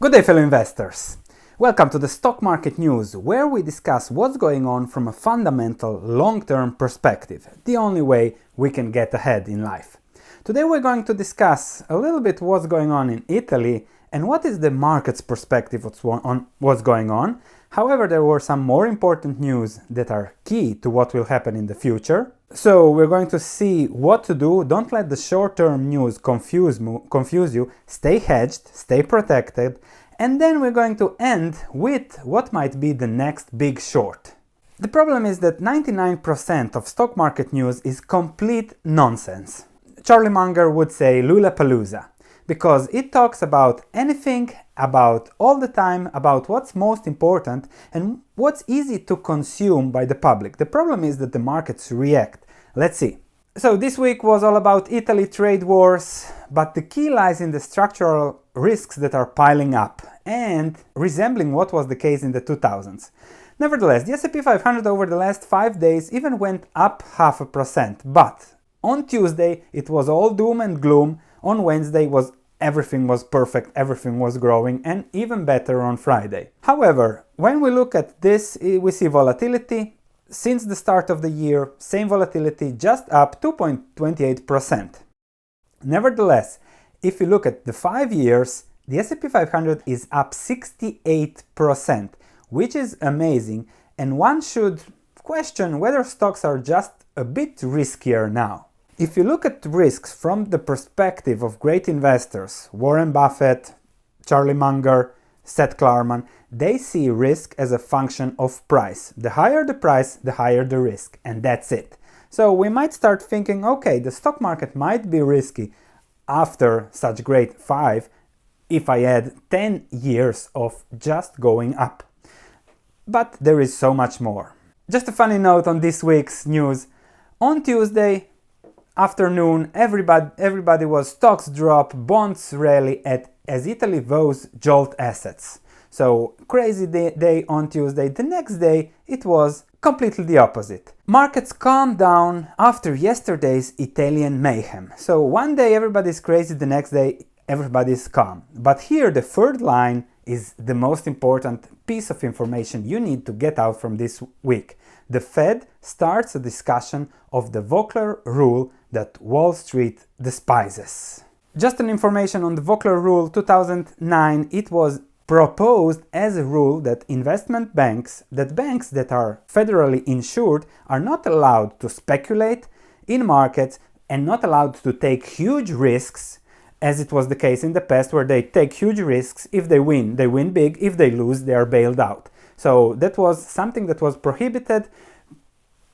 Good day, fellow investors. Welcome to the stock market news, where we discuss what's going on from a fundamental long-term perspective, the only way we can get ahead in life. Today we're going to discuss a little bit what's going on in Italy and what is the market's perspective on what's going on. However, there were some more important news that are key to what will happen in the future. So we're going to see what to do. Don't let the short-term news confuse you. Stay hedged, stay protected, and then we're going to end with what might be the next big short. The problem is that 99% of stock market news is complete nonsense. Charlie Munger would say Lulapalooza, because it talks about anything, about all the time, about what's most important and what's easy to consume by the public. The problem is that the markets react. Let's see. So this week was all about Italy trade wars, but the key lies in the structural risks that are piling up and resembling what was the case in the 2000s. Nevertheless, the S&P 500 over the last 5 days even went up 0.5%, but on Tuesday it was all doom and gloom. On Wednesday everything was perfect, everything was growing, and even better on Friday. However, when we look at this, we see volatility. Since the start of the year, same volatility, just up 2.28%. Nevertheless, if you look at the 5 years, the S&P 500 is up 68%, which is amazing, and one should question whether stocks are just a bit riskier now. If you look at risks from the perspective of great investors, Warren Buffett, Charlie Munger, Seth Klarman, they see risk as a function of price. The higher the price, the higher the risk, and that's it. So we might start thinking, okay, the stock market might be risky after such great 5 if I add 10 years of just going up. But there is so much more. Just a funny note on this week's news. On Tuesday afternoon, everybody was stocks drop, bonds rally as Italy vows jolt assets. So crazy day on Tuesday. The next day it was completely the opposite. Markets calmed down after yesterday's Italian mayhem. So one day everybody's crazy, the next day everybody's calm. But here the third line is the most important piece of information you need to get out from this week. The Fed starts a discussion of the Volcker rule that Wall Street despises. Just an information on the Volcker rule 2009, it was proposed as a rule that banks that are federally insured are not allowed to speculate in markets and not allowed to take huge risks, as it was the case in the past, where they take huge risks. If they win big. If they lose, they are bailed out. So that was something that was prohibited,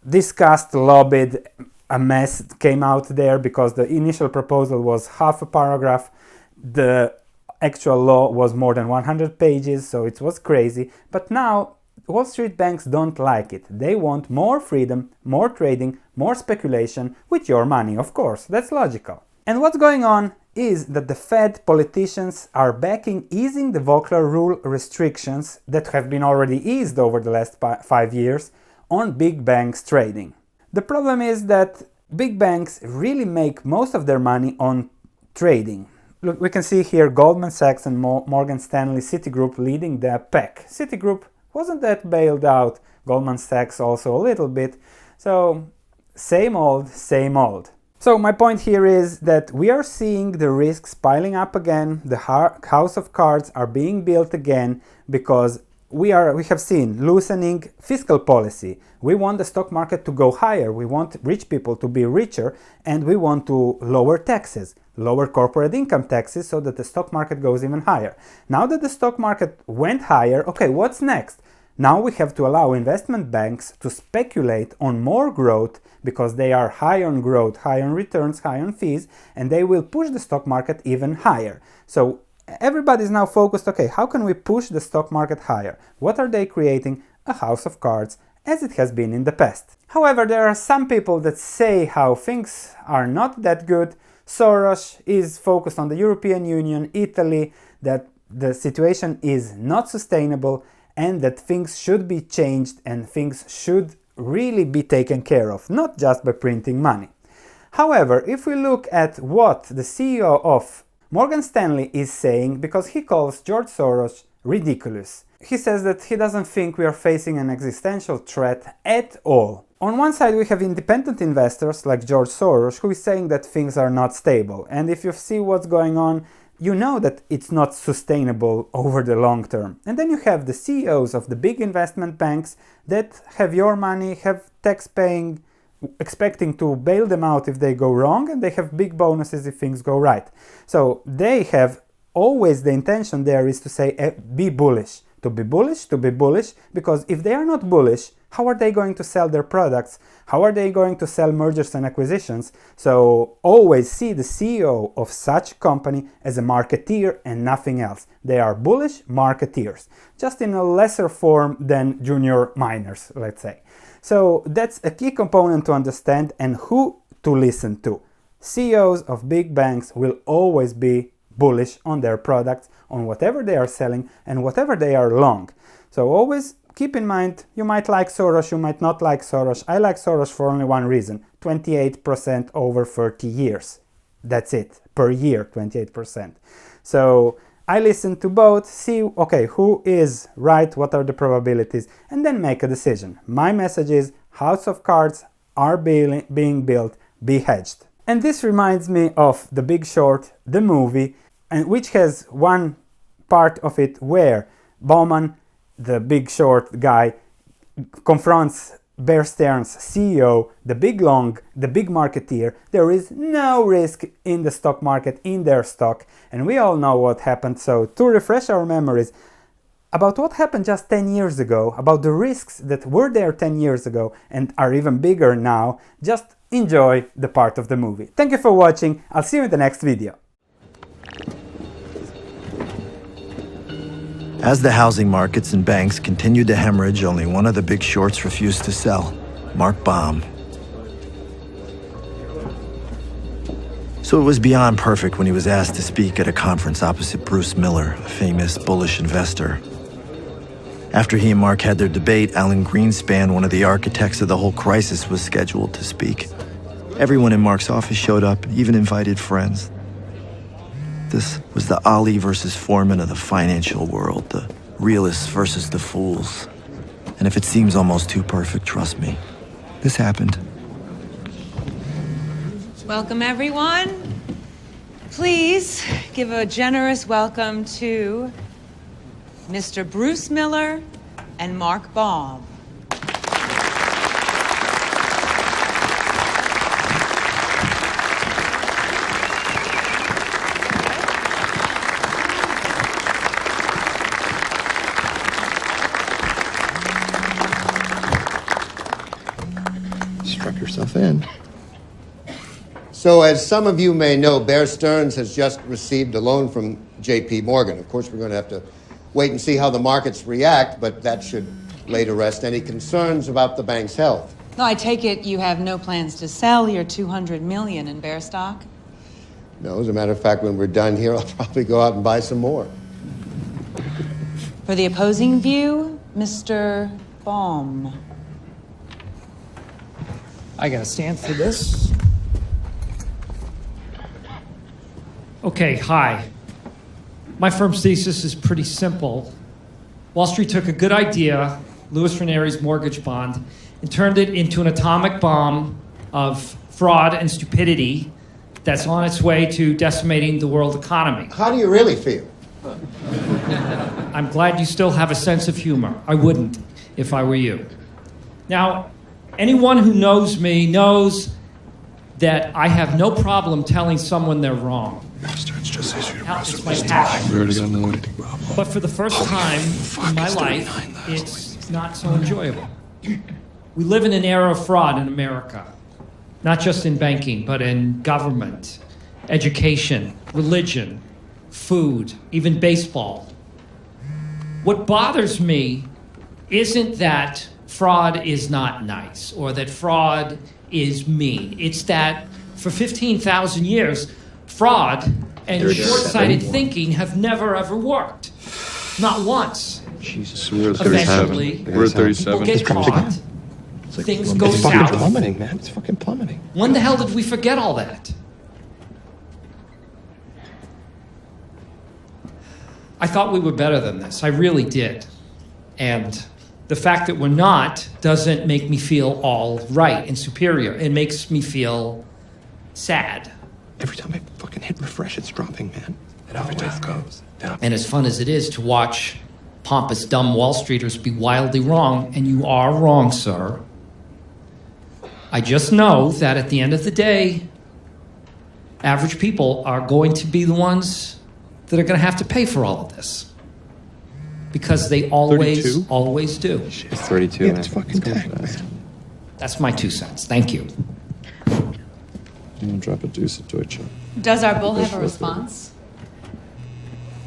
discussed, lobbied. A mess came out there because the initial proposal was half a paragraph. The actual law was more than 100 pages, so it was crazy. But now Wall Street banks don't like it. They want more freedom, more trading, more speculation with your money, of course. That's logical. And what's going on is that the Fed politicians are backing easing the Volcker rule restrictions that have been already eased over the last 5 years on big banks trading. The problem is that big banks really make most of their money on trading. Look, we can see here Goldman Sachs and Morgan Stanley, Citigroup leading the pack. Citigroup wasn't that bailed out, Goldman Sachs also a little bit. So same old, same old. So my point here is that we are seeing the risks piling up again. The house of cards are being built again because we have seen loosening fiscal policy. We want the stock market to go higher. We want rich people to be richer, and we want to lower taxes, lower corporate income taxes, so that the stock market goes even higher. Now that the stock market went higher, okay, what's next? Now we have to allow investment banks to speculate on more growth because they are high on growth, high on returns, high on fees, and they will push the stock market even higher. So everybody's now focused, okay, how can we push the stock market higher? What are they creating? A house of cards, as it has been in the past. However, there are some people that say how things are not that good. Soros is focused on the European Union, Italy, that the situation is not sustainable and that things should be changed and things should really be taken care of, not just by printing money. However, if we look at what the CEO of Morgan Stanley is saying because he calls George Soros ridiculous. He says that he doesn't think we are facing an existential threat at all. On one side we have independent investors like George Soros, who is saying that things are not stable, and if you see what's going on, you know that it's not sustainable over the long term. And then you have the CEOs of the big investment banks that have your money, have tax paying, expecting to bail them out if they go wrong, and they have big bonuses if things go right. So they have always the intention there is to say be bullish. To be bullish, because if they are not bullish, how are they going to sell their products? How are they going to sell mergers and acquisitions? So always see the CEO of such company as a marketeer and nothing else. They are bullish marketeers, just in a lesser form than junior miners, let's say. So that's a key component to understand and who to listen to. CEOs of big banks will always be bullish on their products, on whatever they are selling and whatever they are long. So always keep in mind, you might like Soros, you might not like Soros. I like Soros for only one reason, 28% over 30 years. That's it, per year, 28%. So I listen to both, see, okay, who is right, what are the probabilities, and then make a decision. My message is, house of cards are being built, be hedged. And this reminds me of The Big Short, the movie, and which has one part of it where Bowman, the Big Short guy, confronts Bear Stearns' CEO, the big long, the big marketeer. There is no risk in the stock market, in their stock, and we all know what happened. So to refresh our memories about what happened just 10 years ago, about the risks that were there 10 years ago and are even bigger now, just enjoy the part of the movie. Thank you for watching. I'll see you in the next video. As the housing markets and banks continued to hemorrhage, only one of the big shorts refused to sell, Mark Baum. So it was beyond perfect when he was asked to speak at a conference opposite Bruce Miller, a famous bullish investor. After he and Mark had their debate, Alan Greenspan, one of the architects of the whole crisis, was scheduled to speak. Everyone in Mark's office showed up, even invited friends. This was the Ali versus Foreman of the financial world, the realists versus the fools. And if it seems almost too perfect, trust me, this happened. Welcome, everyone. Please give a generous welcome to Mr. Bruce Miller and Mark Baum. Struck yourself in. So as some of you may know, Bear Stearns has just received a loan from J.P. Morgan. Of course, we're going to have to wait and see how the markets react, but that should lay to rest any concerns about the bank's health. No, I take it you have no plans to sell your $200 million in Bear stock? No, as a matter of fact, when we're done here, I'll probably go out and buy some more. For the opposing view, Mr. Baum. I gotta stand for this. Okay, hi. My firm's thesis is pretty simple. Wall Street took a good idea, Louis Ranieri's mortgage bond, and turned it into an atomic bomb of fraud and stupidity that's on its way to decimating the world economy. How do you really feel? I'm glad you still have a sense of humor. I wouldn't if I were you. Now, anyone who knows me knows that I have no problem telling someone they're wrong. It's my passion. But for the first time in my life, it's not so enjoyable. We live in an era of fraud in America, not just in banking, but in government, education, religion, food, even baseball. What bothers me isn't that fraud is not nice or that fraud is mean. It's that for 15,000 years, fraud and short-sighted thinking have never ever worked. Not once. Jesus, we're at 37. Eventually, We're at 37. People get caught. Things go it's south. fucking plummeting, man. It's fucking plummeting. When the hell did we forget all that? I thought we were better than this. I really did. And the fact that we're not doesn't make me feel all right and superior. It makes me feel sad. Every time I fucking hit refresh, it's dropping, man. It always goes down. And as fun as it is to watch pompous, dumb Wall Streeters be wildly wrong, and you are wrong, sir, I just know that at the end of the day, average people are going to be the ones that are going to have to pay for all of this. Because they always 32? always do. It's 32. Yeah, it's fucking tanked, man. That's my 2 cents. Thank you. Drop a deuce at Deutsche. Does our bull have a response?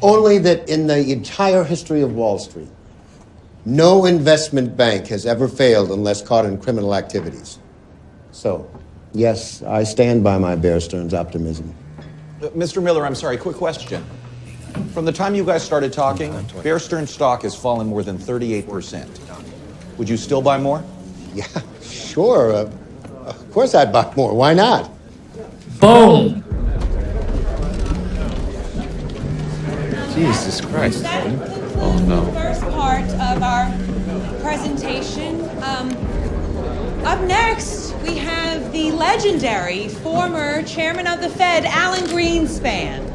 Only that in the entire history of Wall Street, no investment bank has ever failed unless caught in criminal activities. So, yes, I stand by my Bear Stearns optimism. Mr. Miller, I'm sorry, quick question. From the time you guys started talking, Bear Stearns stock has fallen more than 38%. Would you still buy more? Yeah, sure. Of course I'd buy more. Why not? Boom! Jesus Christ. That Oh, no. the first part of our presentation. Up next, we have the legendary former chairman of the Fed, Alan Greenspan.